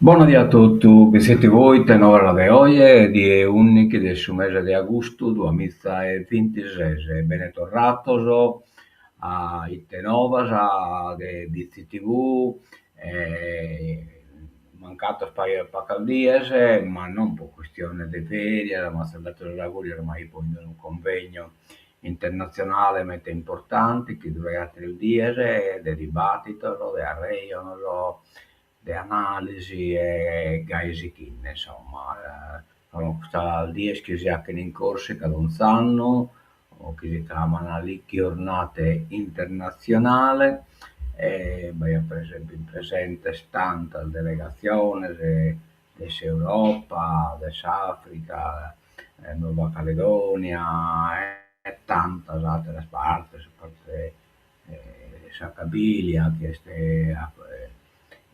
Buonasera a tutti, che siete voi, tenore de oggi, di 11 del mese di agosto 2026. Ben tornato a Itenovas, di CTV, mancato spaio a dies, ma non per questione di ferie, ma sono dato l'augurio ormai poi in un convegno internazionale molto importante che dura 3 dies, di dibattito, di arreio, di analisi e gaisichine, insomma, sta il 10 che si ha che in Corsica da un anno, o che si chiamano le giornate internazionali, e beh, per esempio in presente tanta delegazione di Europa, di Africa, Nuova Caledonia e tante altre parti, Sacabilia, che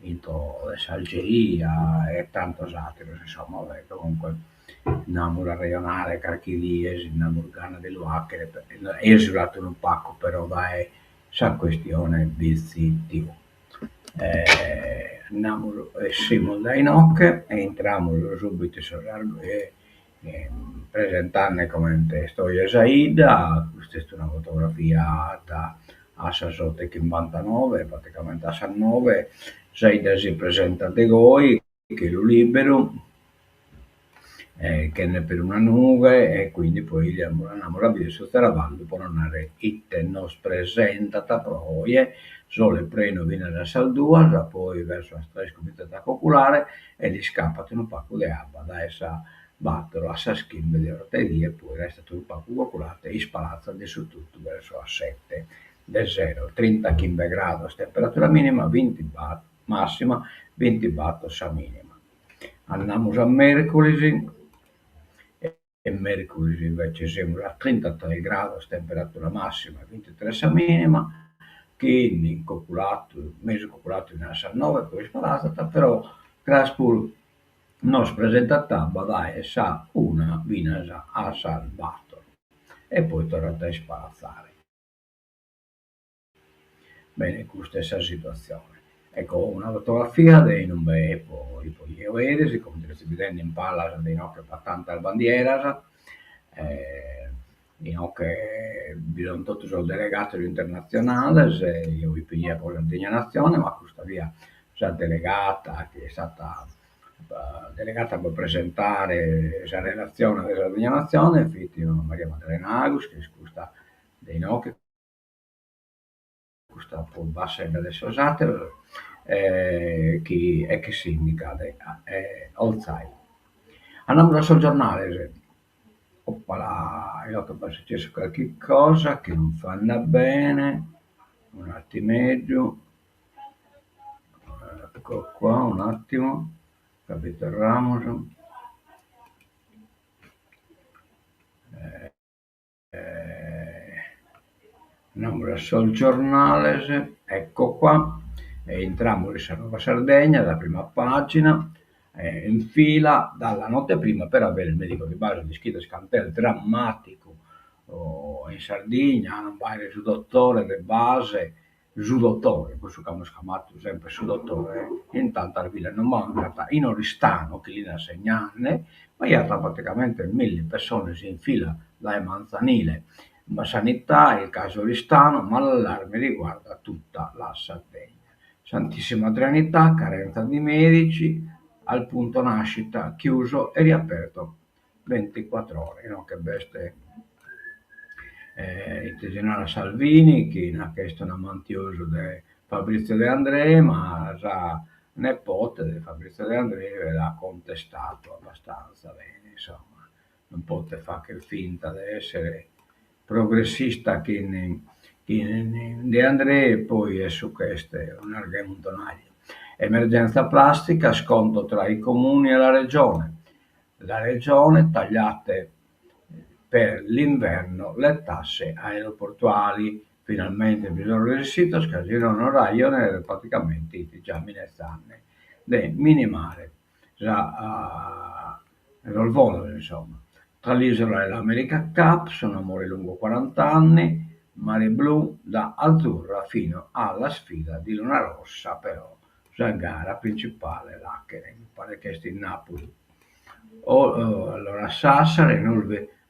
into Algeria e tantos altri, insomma, vabbè, comunque innamora regionale qualche dies, innamorgana dell'Uacre, esulato un pacco però dai, sa questione di sitio. Andiamo, siamo da Inoc e entriamo subito presentarne come testo Esaida, questa è una fotografia a Sasote che in 99, praticamente a San 9, Zaida si presenta de Goi, che lo libero, che ne per una nube e quindi poi andiamo a vedere su Teravallo per andare it nos presenta ta proie solo il preno viene da Saldua già poi verso la strada comitata popolare e gli scappa un pacco di abba da essa battere a schimbe di orterie e poi resta tutto il pacco popolare e spalazza di su tutto verso a 7 del 0 30 km grado temperatura minima 20 watt massima 20 watt sa minima andiamo a mercoledì e mercoledì invece siamo a 33 gradi temperatura massima e 23 sa minima, quindi calcolato, mese calcolato in assa 9, poi sparata, però Craspur non presenta tabba dai sa una vinasa a salvato e poi tornate a spalazzare. Bene, con stessa situazione. Ecco, una fotografia di un bel po' di vedere, come state vedendo in palla dei nostri battanti al bandiera, che bisogna tutti sono delegati internazionali, io vi piglio poi la nazione, ma questa via già delegata, che è stata delegata per presentare la relazione della nazione, infatti Maria Maddalena Agus, che scusa dei no, che purtroppo bassa adesso usate, che significa outside. Andiamo sul giornale, oppala, io che poi successo qualche cosa che non fanno bene, un attimeggio, ecco qua, un attimo, capito Ramos, eh, andiamo sul giornale, ecco qua, e entriamo in Nuova Sardegna, la prima pagina, in fila dalla notte prima per avere il medico di base di Schida Scantel drammatico in Sardegna, non vai su dottore di base, su dottore, questo che hanno chiamato sempre su dottore, intanto la villa non manca, in Oristano che lì da segnane, ma io praticamente 1000 persone si infila dai Manzanile, ma sanità, il caso Oristano, ma l'allarme riguarda tutta la Sardegna. Santissima Trinità, carenza di medici, al punto nascita chiuso e riaperto 24 ore, no? Che beste il generale Salvini che ha chiesto un mantioso di Fabrizio De André, ma già nepote di Fabrizio De André l'ha contestato abbastanza bene, insomma, non potete fare finta di essere progressista che De André e poi è su questo un argomento naglio. Emergenza plastica, scontro tra i comuni e la regione. La regione tagliate per l'inverno le tasse aeroportuali. Finalmente bisogna riuscito a scadere un orario praticamente già minestane de minimale già al volo insomma. Tra l'isola e l'America Cup sono amore lungo 40 anni, mare blu da azzurra fino alla sfida di Luna Rossa, però Zangara principale, là, che mi pare che sia in Napoli. Allora Sassari,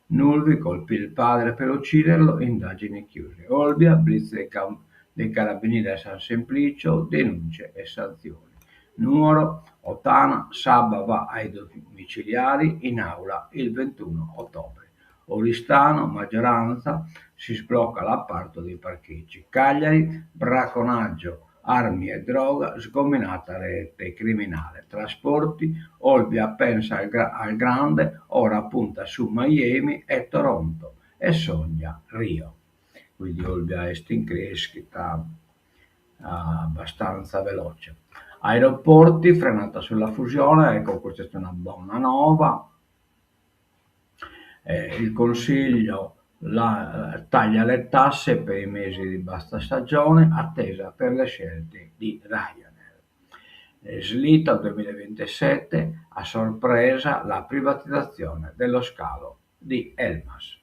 Nulvi colpì il padre per ucciderlo, indagini chiuse. Olbia, blitz dei carabinieri a San Semplicio, denunce e sanzioni. Nuoro, Ottana, Sabba va ai domiciliari in aula il 21 ottobre. Oristano, maggioranza, si sblocca l'appalto dei parcheggi. Cagliari, bracconaggio, armi e droga, sgominata rete criminale. Trasporti, Olbia pensa al grande, ora punta su Miami e Toronto e sogna Rio. Quindi Olbia è in crescita abbastanza veloce. Aeroporti, frenata sulla fusione, ecco questa è una buona nuova. Il Consiglio taglia le tasse per i mesi di bassa stagione, attesa per le scelte di Ryanair. Slitta 2027 a sorpresa la privatizzazione dello scalo di Elmas.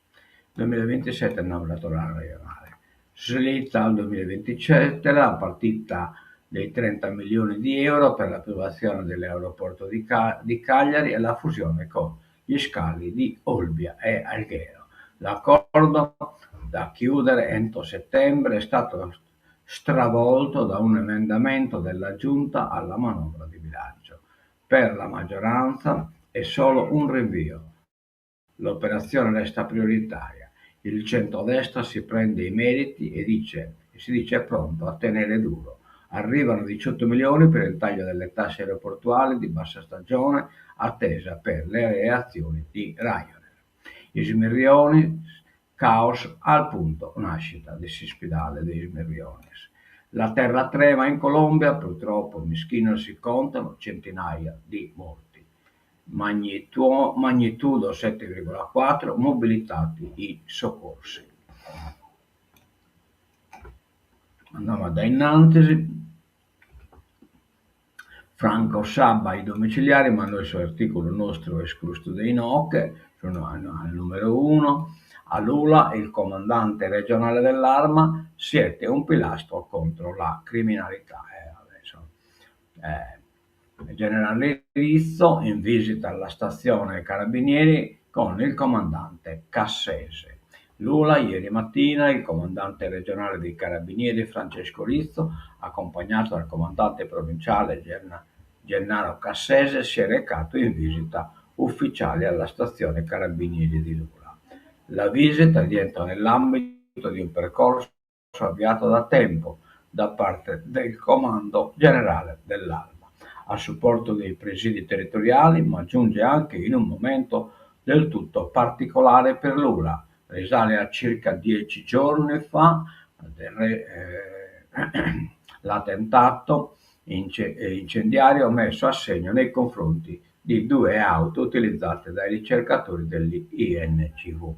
2027 inaugurazione regionale. Slitta al 2027 la partita dei 30 milioni di euro per l'approvazione dell'aeroporto di Cagliari e la fusione con gli scali di Olbia e Alghero. L'accordo da chiudere entro settembre è stato stravolto da un emendamento della Giunta alla manovra di bilancio. Per la maggioranza è solo un rinvio. L'operazione resta prioritaria. Il centrodestra si prende i meriti e si dice pronto a tenere duro. Arrivano 18 milioni per il taglio delle tasse aeroportuali di bassa stagione, attesa per le reazioni di Ryanair. I Smirrioni, caos al punto nascita di Sispidale dei Smirriones. La terra trema in Colombia, purtroppo mischino si contano centinaia di morti. Magnitudo 7,4, mobilitati i soccorsi. Andiamo da innanzi. Franco Sabba ai domiciliari, mandò il suo articolo nostro escluso dei NOC, sono al numero 1. A Lula, il comandante regionale dell'Arma, siete un pilastro contro la criminalità. Il generale Rizzo in visita alla stazione Carabinieri con il comandante Cassese. Lula, ieri mattina, il comandante regionale dei Carabinieri Francesco Rizzo, accompagnato dal comandante provinciale Gennaro Cassese, si è recato in visita ufficiale alla stazione Carabinieri di Lula. La visita rientra nell'ambito di un percorso avviato da tempo da parte del Comando Generale dell'Arma, a supporto dei presidi territoriali, ma giunge anche in un momento del tutto particolare per Lula. Risale a circa 10 giorni fa l'attentato incendiario messo a segno nei confronti di 2 auto utilizzate dai ricercatori dell'INCV.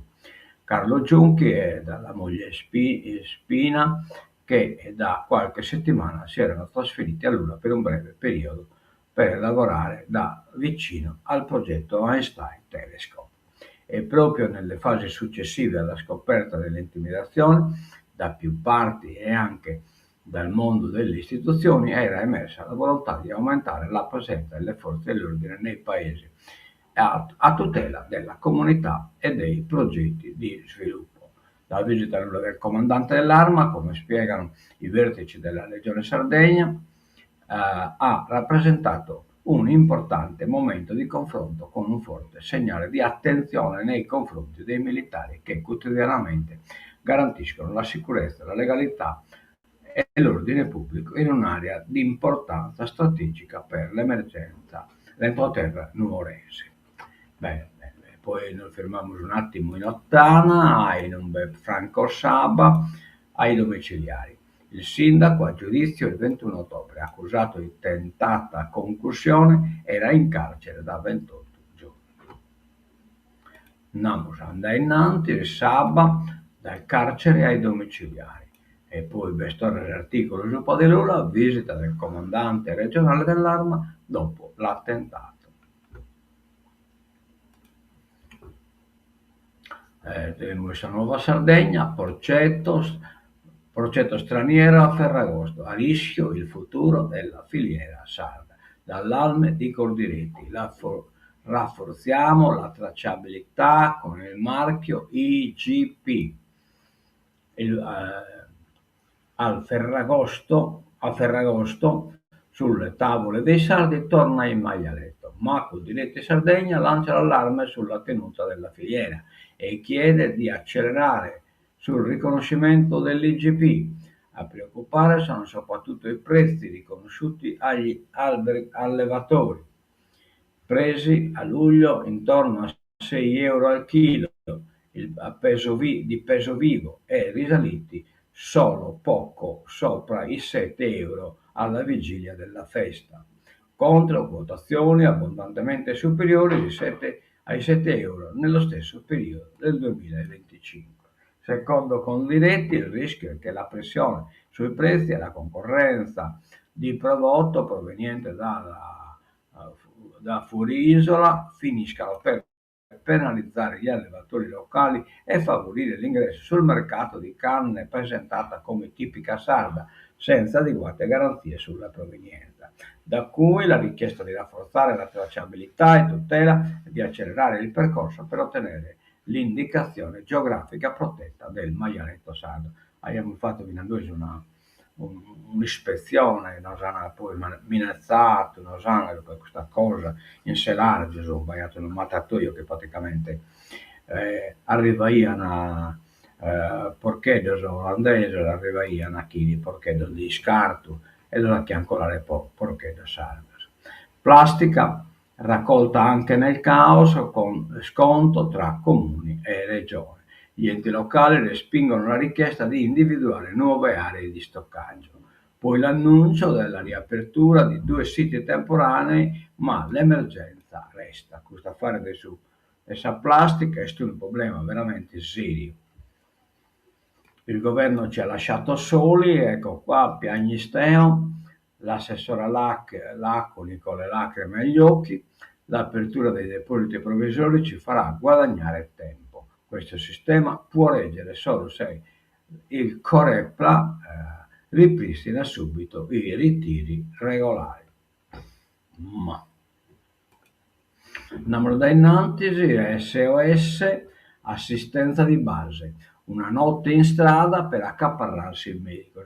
Carlo Giunchi e dalla moglie Spina, che da qualche settimana si erano trasferiti a Lula per un breve periodo per lavorare da vicino al progetto Einstein Telescope. E proprio nelle fasi successive alla scoperta delle intimidazioni da più parti e anche dal mondo delle istituzioni era emersa la volontà di aumentare la presenza delle forze dell'ordine nei paesi a tutela della comunità e dei progetti di sviluppo. La visita del comandante dell'Arma, come spiegano i vertici della Legione Sardegna, ha rappresentato un importante momento di confronto con un forte segnale di attenzione nei confronti dei militari che quotidianamente garantiscono la sicurezza, la legalità e l'ordine pubblico in un'area di importanza strategica per l'entroterra nuorese. Bene, poi noi fermiamo un attimo in Ottana, in un bel Franco Saba, ai domiciliari. Il sindaco a giudizio il 21 ottobre, accusato di tentata concussione, era in carcere da 28 giorni. Andai innanzi il Saba dal carcere ai domiciliari. E poi storia l'articolo su Lula, visita del comandante regionale dell'Arma dopo l'attentato. Nuova Sardegna, Porcetto, progetto straniero a Ferragosto, a rischio il futuro della filiera sarda. Dall'Alme di Coldiretti, rafforziamo la tracciabilità con il marchio IGP. A Ferragosto sulle tavole dei sardi torna il maialetto, ma Coldiretti Sardegna lancia l'allarme sulla tenuta della filiera e chiede di accelerare sul riconoscimento dell'IGP. A preoccupare sono soprattutto i prezzi riconosciuti agli allevatori, presi a luglio intorno a 6 euro al chilo di peso vivo e risaliti solo poco sopra i 7 euro alla vigilia della festa, contro quotazioni abbondantemente superiori ai 7 euro nello stesso periodo del 2025. Secondo Coldiretti, il rischio è che la pressione sui prezzi e la concorrenza di prodotto proveniente da fuori isola finiscano per penalizzare gli allevatori locali e favorire l'ingresso sul mercato di carne presentata come tipica sarda, senza adeguate garanzie sulla provenienza. Da cui la richiesta di rafforzare la tracciabilità e tutela e di accelerare il percorso per ottenere l'indicazione geografica protetta del maialetto sardo. Abbiamo fatto in Anduisi un'ispezione, nos hanno poi minacciato, nos hanno per questa cosa in Selare, ci sono sbagliato in un mattatoio che praticamente arriva porchedos olandese, arriva a chili porchedos di scarto e lo che ancora le porchedos sardos. Plastica raccolta anche nel caos con sconto tra comuni e regioni. Gli enti locali respingono la richiesta di individuare nuove aree di stoccaggio. Poi l'annuncio della riapertura di 2 siti temporanei, ma l'emergenza resta. Questo affare questa plastica è un problema veramente serio. Il governo ci ha lasciato soli, ecco qua, piagnisteo, l'assessore Laconi con le lacrime agli occhi, l'apertura dei depositi provvisori ci farà guadagnare tempo. Questo sistema può reggere solo se il Corepla ripristina subito i ritiri regolari. Ma numero da innantisi SOS assistenza di base, una notte in strada per accaparrarsi il medico.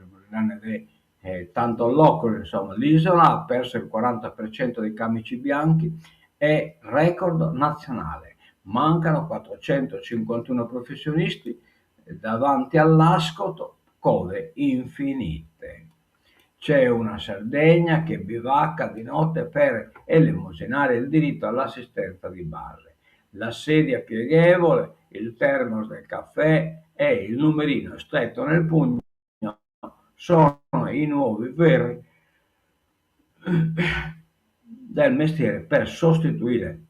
Tanto all'occhio, insomma, l'isola ha perso il 40% dei camici bianchi, è record nazionale. Mancano 451 professionisti davanti all'ascolto, code infinite. C'è una Sardegna che bivacca di notte per elemosinare il diritto all'assistenza di base. La sedia pieghevole, il termos del caffè e il numerino stretto nel pugno sono i nuovi veri del mestiere per sopravvivere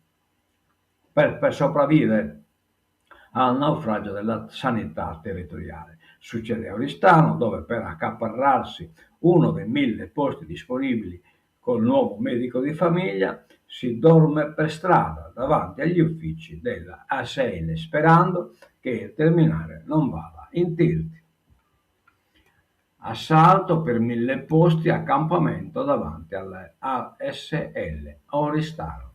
al naufragio della sanità territoriale. Succede a Oristano, dove per accaparrarsi uno dei 1000 posti disponibili col nuovo medico di famiglia si dorme per strada davanti agli uffici della ASL sperando che il terminale non vada in tilt. Assalto per 1000 posti accampamento davanti alla ASL Oristano.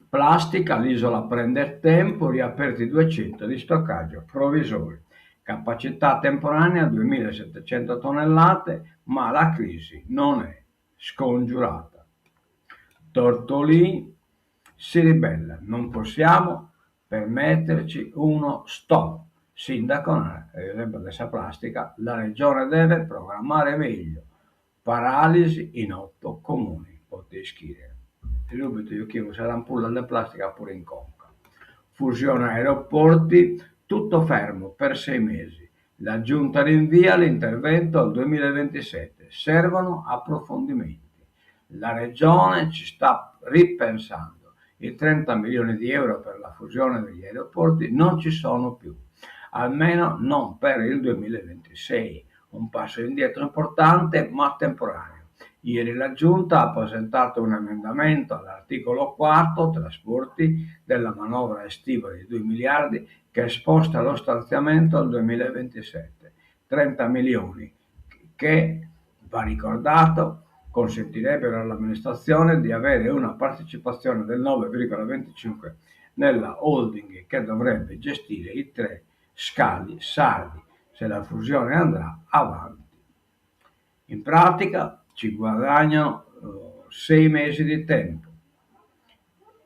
Plastica, l'isola prende tempo, riaperti 200 di stoccaggio provvisori. Capacità temporanea 2700 tonnellate, ma la crisi non è scongiurata. Tortolì si ribella, non possiamo permetterci uno stop. Sindaco, ad esempio della plastica, la regione deve programmare meglio. Paralisi in 8 comuni, potete scrivere. Subito io chiedo se l'ampolla della plastica pure in conca. Fusione aeroporti, tutto fermo per 6 mesi. La giunta rinvia l'intervento al 2027. Servono approfondimenti. La regione ci sta ripensando. I 30 milioni di euro per la fusione degli aeroporti non ci sono più, almeno non per il 2026. Un passo indietro importante ma temporaneo. Ieri la Giunta ha presentato un emendamento all'articolo 4 trasporti della manovra estiva di 2 miliardi che sposta lo stanziamento al 2027, 30 milioni che, va ricordato, consentirebbero all'amministrazione di avere una partecipazione del 9,25 nella holding che dovrebbe gestire i tre scali sardi se la fusione andrà avanti. In pratica ci guadagnano 6 mesi di tempo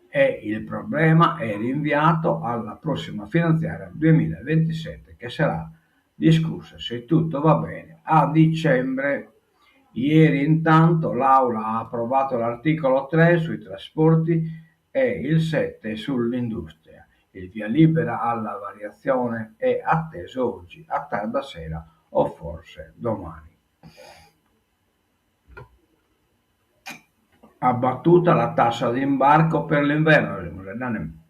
e il problema è rinviato alla prossima finanziaria 2027 che sarà discussa, se tutto va bene, a dicembre. Ieri intanto l'Aula ha approvato l'articolo 3 sui trasporti e il 7 sull'industria. Il via libera alla variazione è atteso oggi a tarda sera o forse domani. Abbattuta la tassa d'imbarco per l'inverno.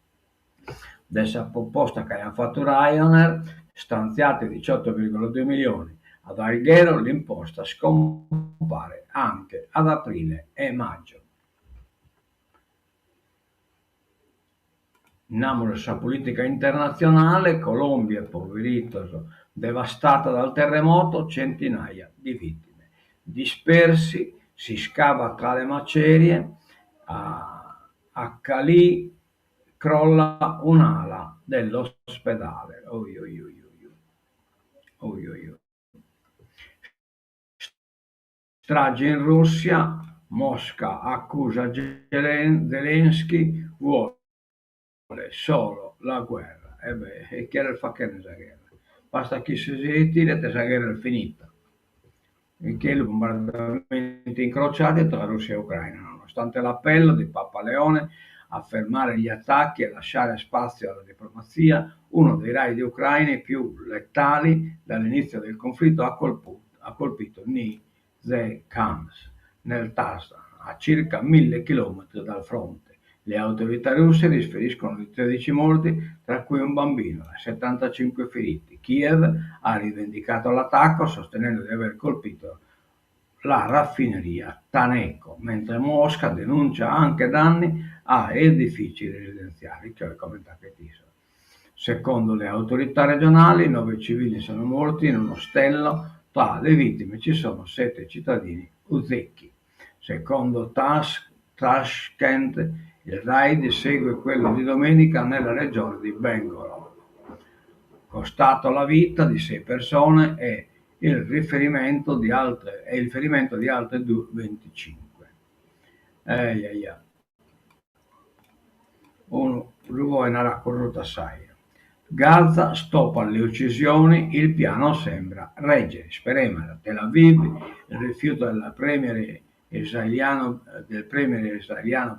Dessa proposta che ha fatto Ryanair, stanziati 18,2 milioni. Ad Alghero l'imposta scompare anche ad aprile e maggio. Innanzi politica internazionale, Colombia, poverito, devastata dal terremoto, centinaia di vittime. Dispersi, si scava tra le macerie, a Cali crolla un'ala dell'ospedale. Strage in Russia, Mosca accusa Zelensky, vuole solo la guerra. E chi fa che ne sa guerra? Basta che si ritira e questa guerra è finita. Che i bombardamenti incrociati tra Russia e Ucraina, nonostante l'appello di Papa Leone a fermare gli attacchi e lasciare spazio alla diplomazia, uno dei raidi ucraini più letali dall'inizio del conflitto ha colpito Nizhnekamsk, nel Tarzan, a circa 1000 chilometri dal fronte. Le autorità russe riferiscono di 13 morti, tra cui un bambino, e 75 feriti. Kiev ha rivendicato l'attacco sostenendo di aver colpito la raffineria Taneco, mentre Mosca denuncia anche danni a edifici residenziali, cioè come Tapetisa. Secondo le autorità regionali, 9 civili sono morti in un ostello, tra le vittime ci sono 7 cittadini uzbeki. Secondo Tashkent, il raid segue quello di domenica nella regione di Belgorod, costato la vita di 6 persone e il ferimento di altre 25. Lui era corrotto assai. Gaza stoppa le uccisioni, il piano sembra reggere. Speriamo. Tel Aviv, il rifiuto del premier israeliano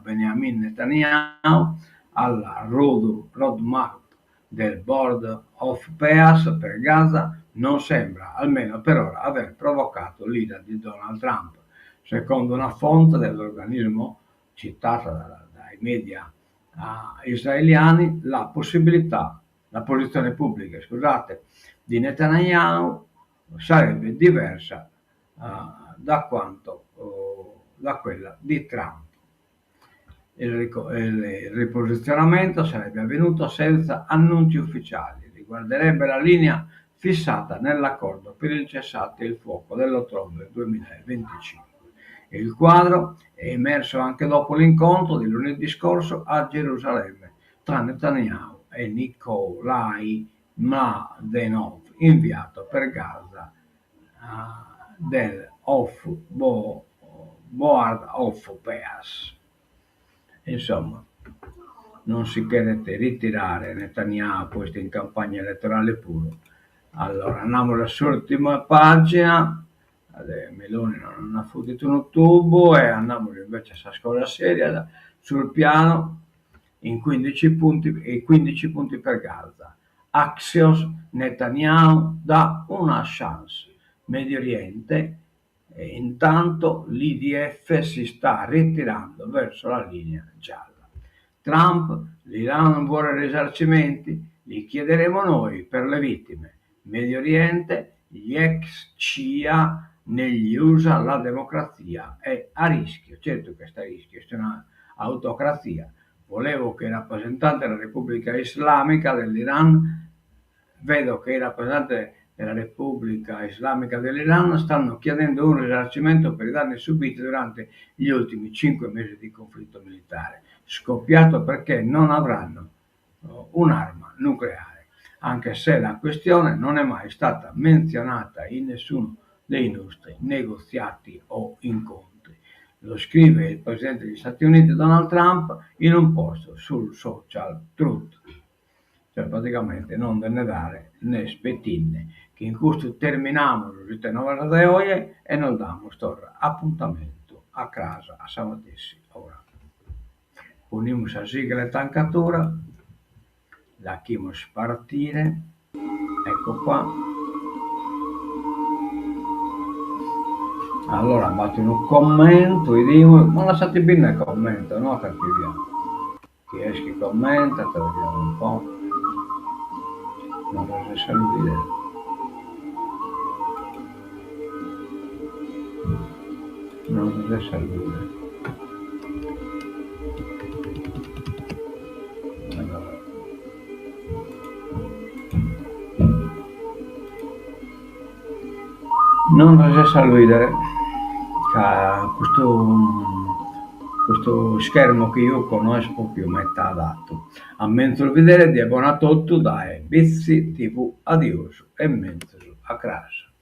Benjamin Netanyahu alla roadmap del Board of Peace per Gaza non sembra, almeno per ora, aver provocato l'ira di Donald Trump. Secondo una fonte dell'organismo citata dai media israeliani, la posizione pubblica, di Netanyahu sarebbe diversa da quella di Trump. Il riposizionamento sarebbe avvenuto senza annunci ufficiali, riguarderebbe la linea fissata nell'accordo per il cessate il fuoco dell'ottobre 2025. Il quadro è emerso anche dopo l'incontro di lunedì scorso a Gerusalemme tra Netanyahu e Nikolai Mladenov, inviato per Gaza del Board of Peace. Insomma, non si chiede ritirare Netanyahu questo in campagna elettorale puro. Allora, andiamo all'ultima pagina. Meloni non ha fottuto un tubo e andiamo invece a scuola seria sul piano in 15 punti per Gaza. Axios, Netanyahu dà una chance. Medio Oriente, e intanto l'IDF si sta ritirando verso la linea gialla. Trump, l'Iran vuole risarcimenti, li chiederemo noi per le vittime. Medio Oriente, gli ex CIA negli USA la democrazia è a rischio. Certo che sta a rischio, è un'autocrazia. Volevo che il rappresentante della Repubblica Islamica dell'Iran, vedo che i rappresentanti della Repubblica Islamica dell'Iran stanno chiedendo un risarcimento per i danni subiti durante gli ultimi 5 mesi di conflitto militare, scoppiato perché non avranno un'arma nucleare, anche se la questione non è mai stata menzionata in nessuno dei nostri negoziati o incontri. Lo scrive il presidente degli Stati Uniti Donald Trump in un post sul social Truth. Cioè praticamente non deve dare né spettinne, che in questo terminiamo le novelle de hoy e nos damos torre appuntamento a casa a Samatessi ora. Unimos a sigla e tancatura, la chimos partire, ecco qua. Allora batti un commento e dico, ma lasciate bene il commento, no? Che vediamo. Chi è che commenta, te lo vediamo un po'. Non lo riesco a vedere. Non lo riesco a vedere. Allora. Non riesco a vedere. Questo schermo che io conosco più metà adatto. A mezzo vedere di abbonato da Bizzi TV, adios e mezzo a crash.